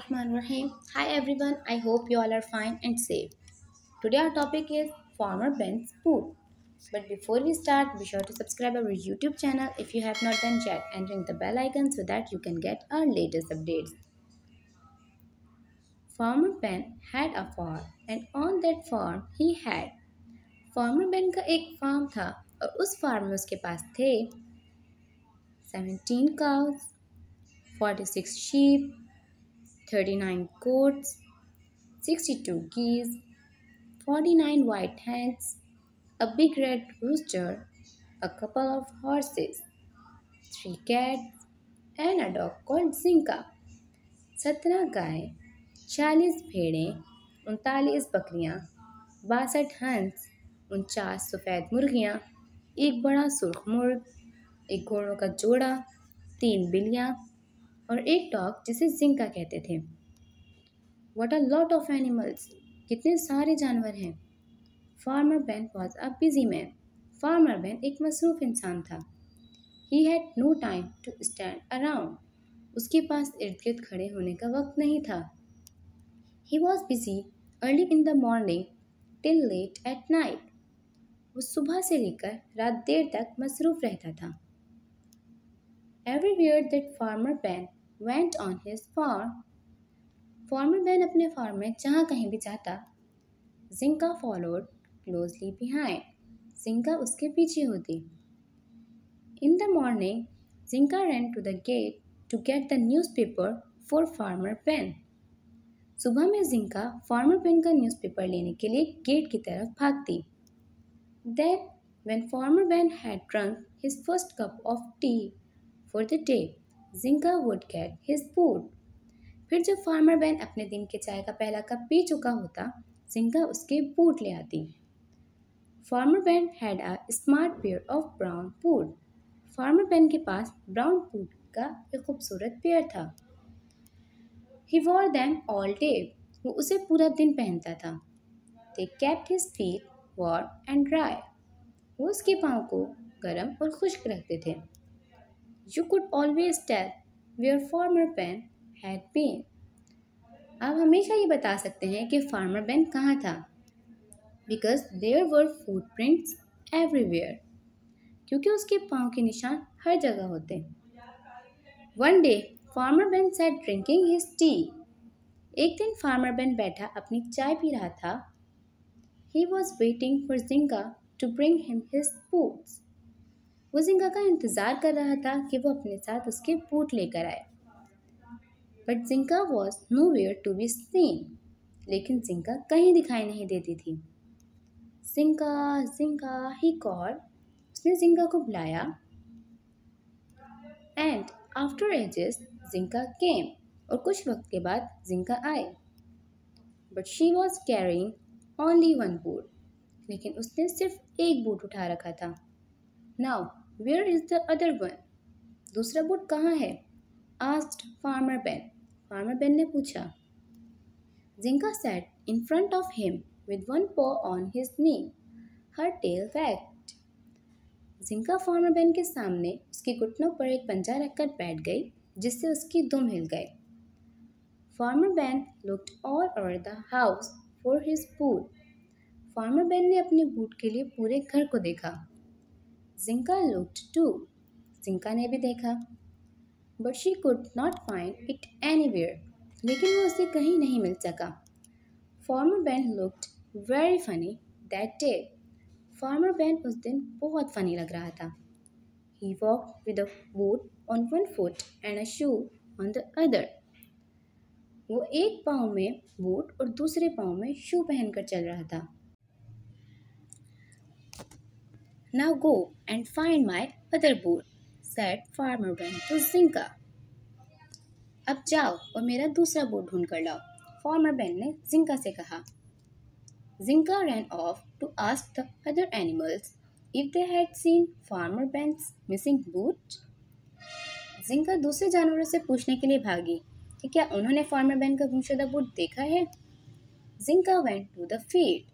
Bismillahirrahmanirrahim. Hi everyone, I hope you all are fine and safe. Today our topic is Farmer Ben's food. But before we start, be sure to subscribe our YouTube channel if you have not done yet and ring the bell icon so that you can get our latest updates. Farmer Ben had a farm and on that farm he had farmer Ben का एक farm था और उस farm में उसके पास थे 17 cows, 46 sheep, 39 goats, 62 geese, 49 white hens, a big red rooster, a couple of horses, 3 cats, and a dog called Zinka. 17 गाय, 40 भेड़ें, 39 बकरियां, 62 हंस, 49 सफ़ेद मुर्गियां, एक बड़ा सुर्ख मुर्ग, एक घोड़ों का जोड़ा, 3 बिल्लियां और एक डॉग जिसे जिंका कहते थे। What a lot of animals! कितने सारे जानवर हैं। Farmer Ben was a busy man. Farmer Ben एक मसरूफ इंसान था। He had no time to stand around. उसके पास इर्द गिर्द खड़े होने का वक्त नहीं था। He was busy early in the morning till late at night. वो सुबह से लेकर रात देर तक मसरूफ रहता था। Everywhere that farmer Ben went on his farm, farmer Ben अपने फार्म में जहाँ कहीं भी जाता, Jinka followed closely behind. Jinka उसके पीछे होती। In the morning Jinka ran to the gate to get the newspaper for farmer Ben. सुबह में जिंका फार्मर बेन का न्यूज़पेपर लेने के लिए गेट की तरफ भागती। Then when farmer Ben had drunk his first cup of tea for the day, Jinka would get his food. फिर जब फार्मर बेन अपने दिन के चाय का पहला कप पी चुका होता, जिंका उसके बूट ले आती। Farmer Ben had a smart pair of brown boot. Farmer Ben के पास ब्राउन बूट का एक खूबसूरत पेयर था। He wore them all day. वो उसे पूरा दिन पहनता था। They kept his feet warm and dry. वो उसके पाँव को गर्म और खुश्क रखते थे। You could always tell where farmer Ben had been. आप हमेशा ये बता सकते हैं कि फार्मर बेन कहाँ था। Because there were footprints everywhere. क्योंकि उसके पाँव के निशान हर जगह होते। One day farmer Ben sat drinking his tea. एक दिन फार्मर बेन बैठा अपनी चाय पी रहा था। He was waiting for Jinka to bring him his boots. वो जिंका का इंतज़ार कर रहा था कि वो अपने साथ उसके बूट लेकर आए। But Jinka was nowhere to be seen. लेकिन जिंका कहीं दिखाई नहीं देती थी। Jinka Jinka he called. उसने जिंका को बुलाया। And after ages Jinka came. और कुछ वक्त के बाद जिंका आए। But she was carrying only one boot. लेकिन उसने सिर्फ एक बूट उठा रखा था। Now where is the other one. दूसरा बूट कहाँ है? Asked farmer Ben. Farmer Ben ने पूछा। जिंका sat in front of him with one paw on his knee, her tail wagged. Jinka farmer Ben के सामने उसके घुटनों पर एक पंजा रखकर बैठ गई, जिससे उसकी दुम हिल गई। Farmer Ben looked all over the house for his food. Farmer Ben ने अपने बूट के लिए पूरे घर को देखा। जिंका looked too. जिंका ने भी देखा। But she could not find it anywhere. लेकिन वो उसे कहीं नहीं मिल सका। Farmer Ben looked very funny that day. Farmer Ben उस दिन बहुत फनी लग रहा था। He walked with a boot on one foot and a shoe on the other. वो एक पाँव में बूट और दूसरे पाँव में शू पहनकर चल रहा था। Now go and find my other boot, said Farmer Ben to Zinka. अब जाओ और मेरा दूसरा बूट ढूंढ कर लाओ, फार्मर बेन ने जिंका से कहा। Zinka ran off to ask the other animals if they had seen Farmer Ben's missing boot. जिंका दूसरे जानवरों से पूछने के लिए भागी कि क्या उन्होंने फार्मर बेन का गुमशुदा बूट देखा है। जिंका went to the field.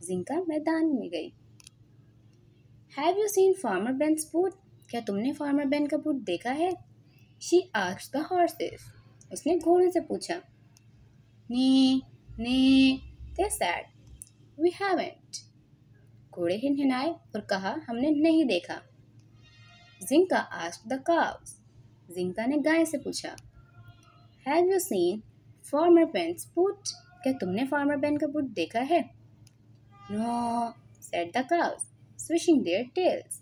जिंका मैदान में गई। Have you seen Farmer Ben's boot? क्या तुमने फार्मर बेन का बूट देखा है? She asked the horses. उसने घोड़ों से पूछा। Nee, nee, they said. We haven't. घोड़े हिनहिनाए और कहा हमने नहीं देखा. Zinka asked the cows. जिंका ने गाय से पूछा. Have you seen Farmer Ben's boot? क्या तुमने फार्मर बेन का बूट देखा है? No, said the cows, swishing their tails.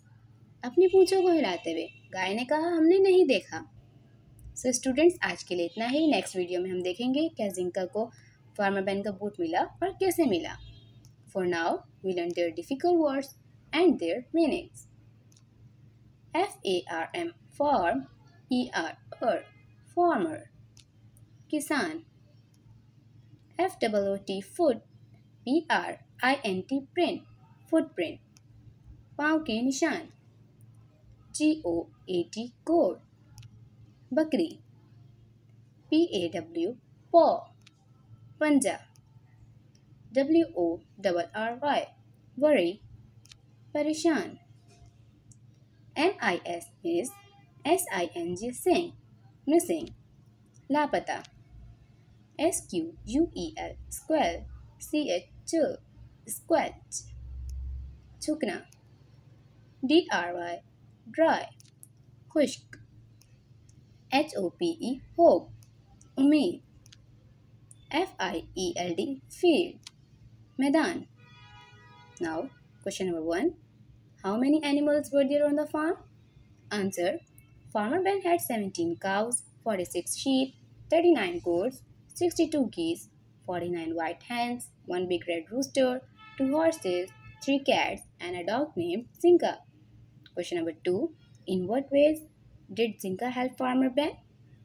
अपनी पूंछों को हिलाते हुए गाय ने कहा हमने नहीं देखा. सो स्टूडेंट्स आज के लिए इतना ही. नेक्स्ट वीडियो में हम देखेंगे क्या जिंका को फार्मर बेन का बूट मिला और कैसे मिला. For now we learn their difficult words and their meanings. FARM farm, ER farmer, किसान. FOOT foot, PRINT print, footprint, पाँव के निशान. GOAT goat, बकरी. PAW paw, पंजा. WORRY worry, परेशान. MIS miss, SING sing, missing, लापता. SQUEL squell, CH squelch, झुकना. DRY dry, खुश्क. HOPE hope, उम्मीद. FIELD field, मैदान. Now, question number 1. How many animals were there on the farm? Answer. Farmer Ben had 17 cows, 46 sheep, 39 goats, 62 geese, 49 white hens, 1 big red rooster, 2 horses, 3 cats, and a dog named Zinka. Question number 2. In what ways did Zinka help Farmer Ben?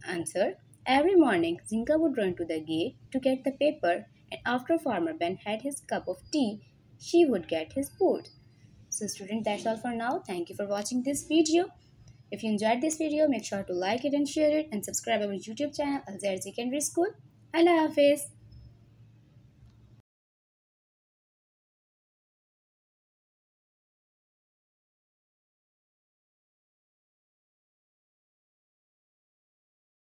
Answer. Every morning, Zinka would run to the gate to get the paper, and after Farmer Ben had his cup of tea, she would get his food. So students, that's all for now. Thank you for watching this video. If you enjoyed this video, make sure to like it and share it and subscribe our YouTube channel Al Zaid Secondary School. Allah Hafiz.